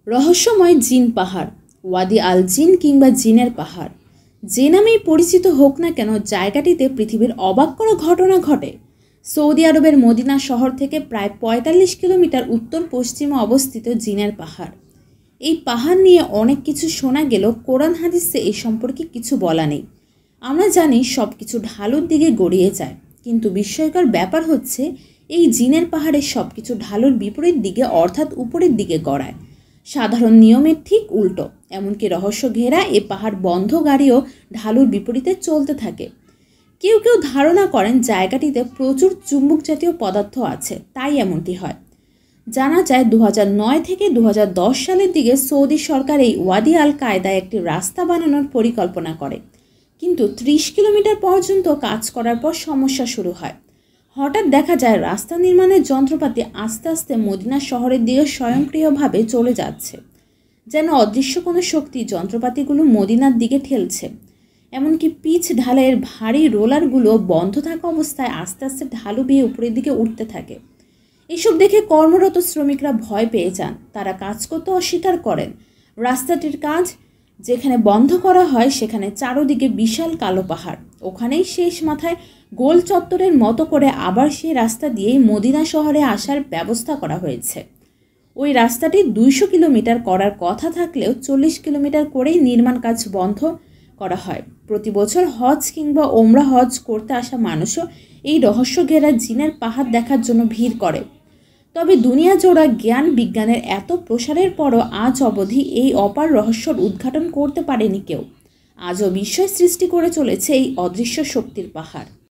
রহস্যময় জিন পাহাড়, ওয়াদি আল জিন কিংবা জিনের পাহাড়, যে নামেই পরিচিত হোক না কেন, জায়গাটিতে পৃথিবীর অবাক করা ঘটনা ঘটে। সৌদি আরবের মদিনা শহর থেকে প্রায় ৪৫ কিলোমিটার উত্তর পশ্চিমে অবস্থিত জিনের পাহাড়। এই পাহাড় নিয়ে অনেক কিছু শোনা গেলেও কোরআন হাদিসে এই সম্পর্কে কিছু বলা নেই। আমরা জানি সব কিছু ঢালুর দিকে গড়িয়ে যায়, কিন্তু বিস্ময়কর ব্যাপার হচ্ছে এই জিনের পাহাড়ের সব কিছু ঢালুর বিপরীত দিকে অর্থাৎ উপরের দিকে গড়ায়। সাধারণ নিয়মের ঠিক উল্টো। এমনকি রহস্য ঘেরা এ পাহাড় বন্ধ গাড়িও ঢালুর বিপরীতে চলতে থাকে। কেউ কেউ ধারণা করেন জায়গাটিতে প্রচুর চুম্বক জাতীয় পদার্থ আছে, তাই এমনটি হয়। জানা যায় ২০০৯ থেকে ২০১০ সালের দিকে সৌদি সরকার এই ওয়াদি আল কায়দায় একটি রাস্তা বানানোর পরিকল্পনা করে, কিন্তু ৩০ কিলোমিটার পর্যন্ত কাজ করার পর সমস্যা শুরু হয়। হঠাৎ দেখা যায় রাস্তা নির্মাণের যন্ত্রপাতি আস্তে আস্তে মদিনা শহরের দিকে স্বয়ংক্রিয়ভাবে চলে যাচ্ছে, যেন অদৃশ্য কোনো শক্তি যন্ত্রপাতিগুলো মদিনার দিকে ঠেলছে। এমনকি পিচ ঢালাইয়ের ভারী রোলারগুলো বন্ধ থাকা অবস্থায় আস্তে আস্তে ঢালু বেয়ে উপরের দিকে উঠতে থাকে। এসব দেখে কর্মরত শ্রমিকরা ভয় পেয়ে যান। তারা কাজ করতে অস্বীকার করেন। রাস্তাটির কাজ যেখানে বন্ধ করা হয় সেখানে চারদিকে বিশাল কালো পাহাড়। ওখানেই শেষ মাথায় গোল চত্বরের মতো করে আবার সেই রাস্তা দিয়েই মদিনা শহরে আসার ব্যবস্থা করা হয়েছে। ওই রাস্তাটি ২০০ কিলোমিটার করার কথা থাকলেও ৪০ কিলোমিটার করেই নির্মাণ কাজ বন্ধ করা হয়। প্রতি বছর হজ কিংবা ওমরা হজ করতে আসা মানুষও এই রহস্য ঘেরা জিনের পাহাড় দেখার জন্য ভিড় করে। তবে দুনিয়া জোড়া জ্ঞান বিজ্ঞানের এত প্রসারের পরও আজ অবধি এই অপার রহস্যর উদ্ঘাটন করতে পারেনি কেউ। আজও বিস্ময় সৃষ্টি করে চলেছে এই অদৃশ্য শক্তির পাহাড়।